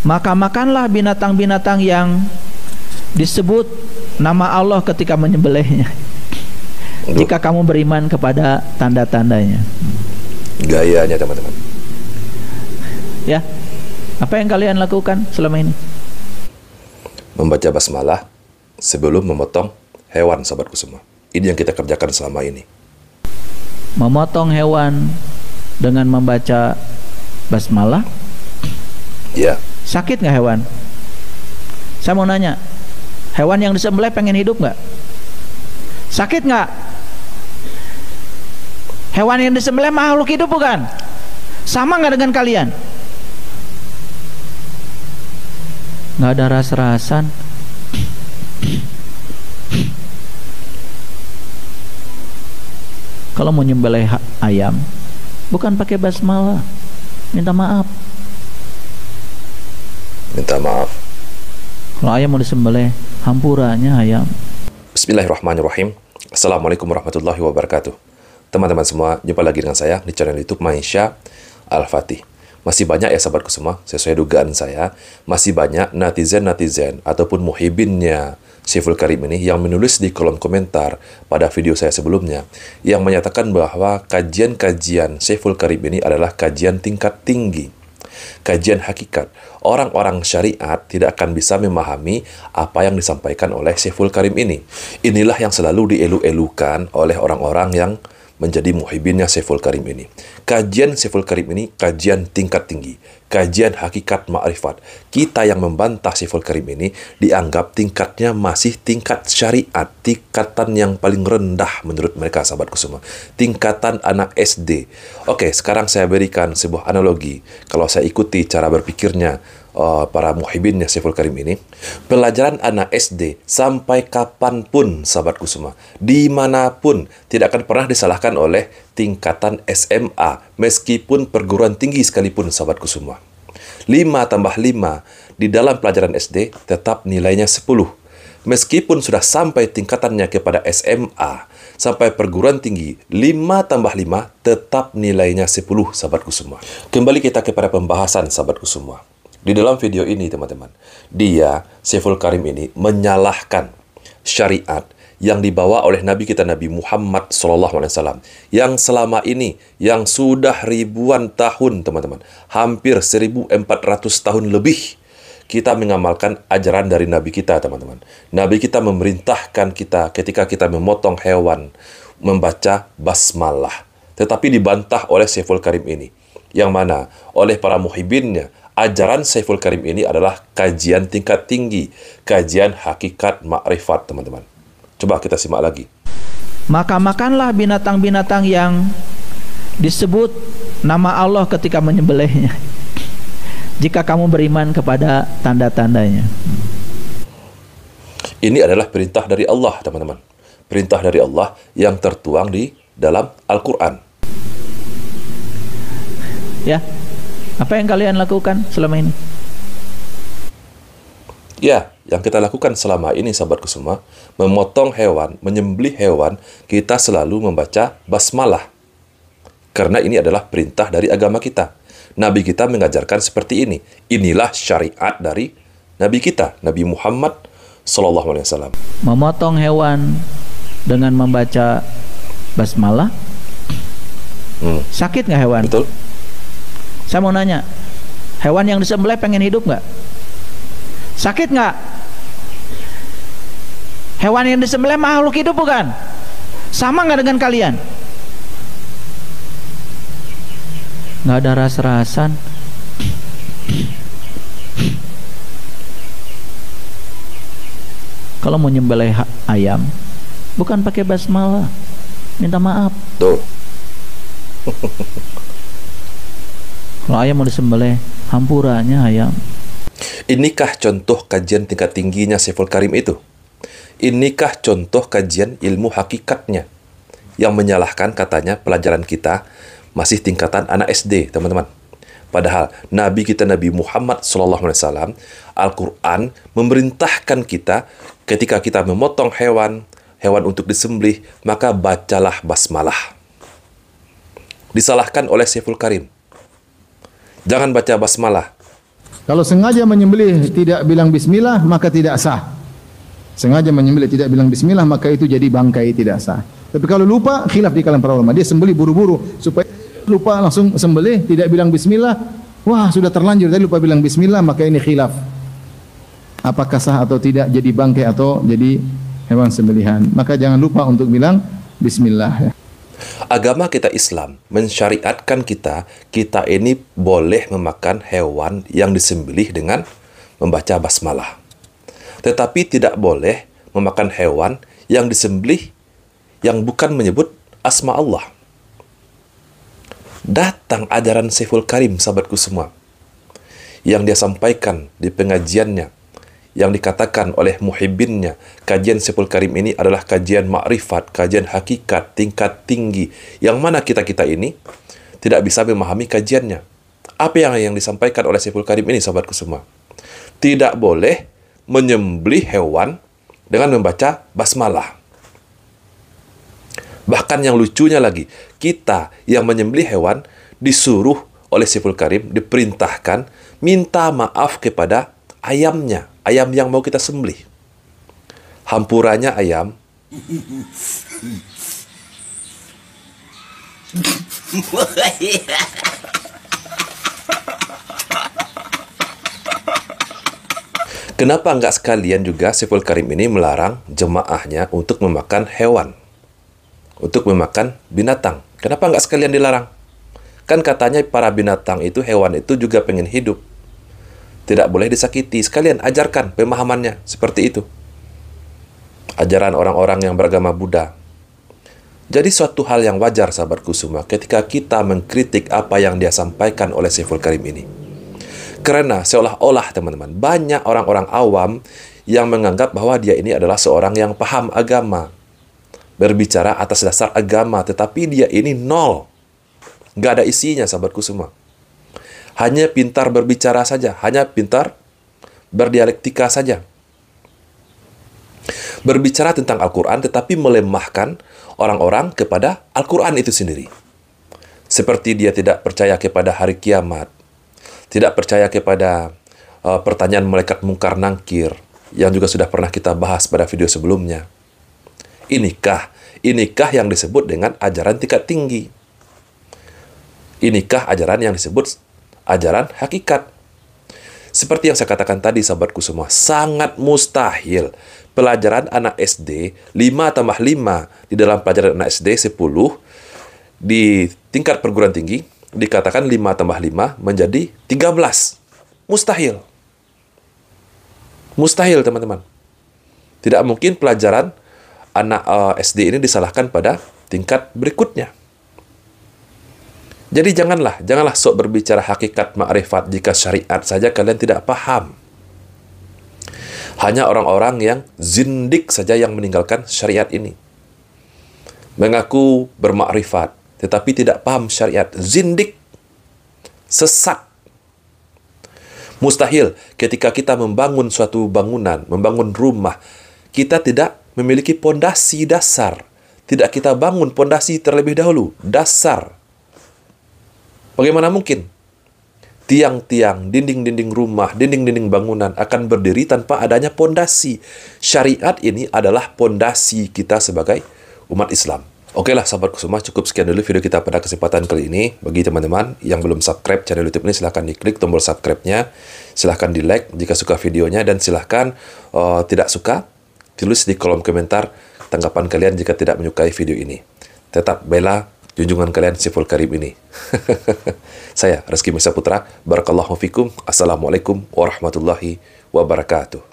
Maka makanlah binatang-binatang yang disebut nama Allah ketika menyembelihnya, jika kamu beriman kepada tanda-tandanya. Gayanya teman-teman. Ya, apa yang kalian lakukan selama ini? Membaca basmalah sebelum memotong hewan, sahabatku semua. Ini yang kita kerjakan selama ini. Memotong hewan dengan membaca basmalah? Ya. Sakit nggak hewan? Saya mau nanya, hewan yang disembelih pengen hidup nggak? Sakit nggak? Hewan yang disembelih makhluk hidup bukan? Sama nggak dengan kalian? Nggak ada ras-rasan. Kalau mau nyembelih ayam, bukan pakai basmalah, minta maaf. Minta maaf. Kalau ayam mau disembelih, hampurannya ayam. Bismillahirrahmanirrahim. Assalamualaikum warahmatullahi wabarakatuh. Teman-teman semua, jumpa lagi dengan saya di channel YouTube Maisha Al-Fatih. Masih banyak ya sahabatku semua, sesuai dugaan saya, masih banyak netizen-netizen ataupun muhibinnya Syekhul Karim ini yang menulis di kolom komentar pada video saya sebelumnya yang menyatakan bahwa kajian-kajian Syekhul Karim ini adalah kajian tingkat tinggi, kajian hakikat. Orang-orang syariat tidak akan bisa memahami apa yang disampaikan oleh Syekhul Karim ini. Inilah yang selalu dielu-elukan oleh orang-orang yang menjadi muhibinnya Syekhul Karim ini. Kajian Syekhul Karim ini kajian tingkat tinggi, kajian hakikat ma'rifat. Kita yang membantah Syekhul Karim ini dianggap tingkatnya masih tingkat syariat, tingkatan yang paling rendah menurut mereka, sahabatku semua. Tingkatan anak SD. Oke, sekarang saya berikan sebuah analogi. Kalau saya ikuti cara berpikirnya para muhibinnya Syekhul Karim ini, pelajaran anak SD sampai kapanpun, sahabatku semua, dimanapun, tidak akan pernah disalahkan oleh tingkatan SMA, meskipun perguruan tinggi sekalipun, sahabatku semua. 5 tambah 5 di dalam pelajaran SD tetap nilainya 10. Meskipun sudah sampai tingkatannya kepada SMA, sampai perguruan tinggi, 5 tambah 5 tetap nilainya 10, sahabatku semua. Kembali kita kepada pembahasan, sahabatku semua. Di dalam video ini, teman-teman, Syekhul Karim ini menyalahkan syariat yang dibawa oleh Nabi kita Nabi Muhammad SAW, yang selama ini, yang sudah ribuan tahun, teman-teman, hampir 1400 tahun lebih, kita mengamalkan ajaran dari Nabi kita, teman-teman. Nabi kita memerintahkan kita ketika kita memotong hewan, membaca basmalah. Tetapi dibantah oleh Syekhul Karim ini, yang mana oleh para muhibinnya, ajaran Syekhul Karim ini adalah kajian tingkat tinggi, kajian hakikat makrifat, teman-teman. Coba kita simak lagi. Maka makanlah binatang-binatang yang disebut nama Allah ketika menyembelihnya, jika kamu beriman kepada tanda-tandanya. Ini adalah perintah dari Allah, teman-teman. Perintah dari Allah yang tertuang di dalam Al-Quran. Ya. Apa yang kalian lakukan selama ini? Ya, yang kita lakukan selama ini, sahabatku semua, memotong hewan, menyembelih hewan, kita selalu membaca basmalah. Karena ini adalah perintah dari agama kita. Nabi kita mengajarkan seperti ini. Inilah syariat dari Nabi kita, Nabi Muhammad SAW. Memotong hewan dengan membaca basmalah, sakit nggak hewan? Betul. Saya mau nanya, hewan yang disembelih pengen hidup nggak? Sakit nggak? Hewan yang disembelih makhluk hidup bukan? Sama nggak dengan kalian? Nggak ada ras-rasan. Kalau mau nyembelih ayam, bukan pakai basmalah, minta maaf. Tuh. Kalau ayam mau disembelih, hampurannya ayam. Inikah contoh kajian tingkat tingginya Syekhul Karim itu? Inikah contoh kajian ilmu hakikatnya yang menyalahkan katanya pelajaran kita masih tingkatan anak SD, teman-teman. Padahal Nabi kita Nabi Muhammad SAW, Al-Quran memerintahkan kita ketika kita memotong hewan untuk disembelih, maka bacalah basmalah. Disalahkan oleh Syekhul Karim. Jangan baca basmalah. Kalau sengaja menyembelih tidak bilang bismillah maka tidak sah. Sengaja menyembelih tidak bilang bismillah maka itu jadi bangkai, tidak sah. Tapi kalau lupa, khilaf di kalangan para ulama. Dia sembelih buru-buru supaya lupa langsung sembelih, tidak bilang bismillah. Wah, sudah terlanjur tadi lupa bilang bismillah, maka ini khilaf. Apakah sah atau tidak jadi bangkai atau jadi hewan sembelihan. Maka jangan lupa untuk bilang bismillah ya. Agama kita Islam mensyariatkan kita ini boleh memakan hewan yang disembelih dengan membaca basmalah. Tetapi tidak boleh memakan hewan yang disembelih yang bukan menyebut asma Allah. Datang ajaran Syekhul Karim, sahabatku semua, yang dia sampaikan di pengajiannya, yang dikatakan oleh muhibbinnya, kajian Syekhul Karim ini adalah kajian makrifat, kajian hakikat, tingkat tinggi, yang mana kita-kita ini tidak bisa memahami kajiannya. Apa yang disampaikan oleh Syekhul Karim ini, sahabatku semua? Tidak boleh menyembelih hewan dengan membaca basmalah. Bahkan yang lucunya lagi, kita yang menyembelih hewan disuruh oleh Syekhul Karim, diperintahkan minta maaf kepada ayamnya, ayam yang mau kita sembelih. Hampurannya ayam kenapa enggak sekalian juga Syekhul Karim ini melarang jemaahnya untuk memakan hewan, untuk memakan binatang? Kenapa enggak sekalian dilarang? Kan katanya para binatang itu, hewan itu juga pengen hidup. Tidak boleh disakiti. Sekalian ajarkan pemahamannya seperti itu. Ajaran orang-orang yang beragama Buddha. Jadi suatu hal yang wajar, sahabatku semua, ketika kita mengkritik apa yang dia sampaikan oleh Syekhul Karim ini. Karena seolah-olah, teman-teman, banyak orang-orang awam yang menganggap bahwa dia ini adalah seorang yang paham agama, berbicara atas dasar agama, tetapi dia ini nol. Nggak ada isinya, sahabatku semua. Hanya pintar berbicara saja, hanya pintar berdialektika saja. Berbicara tentang Al-Quran, tetapi melemahkan orang-orang kepada Al-Quran itu sendiri. Seperti dia tidak percaya kepada hari kiamat, tidak percaya kepada pertanyaan malaikat mungkar nangkir, yang juga sudah pernah kita bahas pada video sebelumnya. Inikah yang disebut dengan ajaran tingkat tinggi? Inikah ajaran yang disebut ajaran hakikat? Seperti yang saya katakan tadi, sahabatku semua, sangat mustahil pelajaran anak SD 5 tambah 5 di dalam pelajaran anak SD 10 di tingkat perguruan tinggi dikatakan 5 tambah 5 menjadi 13. Mustahil. Mustahil, teman-teman. Tidak mungkin pelajaran anak SD ini disalahkan pada tingkat berikutnya. Jadi janganlah sok berbicara hakikat makrifat jika syariat saja kalian tidak paham. Hanya orang-orang yang zindik saja yang meninggalkan syariat ini. Mengaku bermakrifat, tetapi tidak paham syariat. Zindik. Sesat. Mustahil ketika kita membangun suatu bangunan, membangun rumah, kita tidak memiliki pondasi dasar. Tidak kita bangun pondasi terlebih dahulu. Dasar. Bagaimana mungkin tiang-tiang, dinding-dinding rumah, dinding-dinding bangunan akan berdiri tanpa adanya pondasi? Syariat ini adalah pondasi kita sebagai umat Islam. Oke lah, sahabatku semua, cukup sekian dulu video kita pada kesempatan kali ini. Bagi teman-teman yang belum subscribe channel YouTube ini, silahkan diklik tombol subscribe-nya, silahkan di-like jika suka videonya, dan silahkan tidak suka, tulis di kolom komentar tanggapan kalian jika tidak menyukai video ini. Tetap bela junjungan kalian Syekhul Karim ini. Saya Rizky Mesa Putra, barakallahu fikum. Assalamualaikum warahmatullahi wabarakatuh.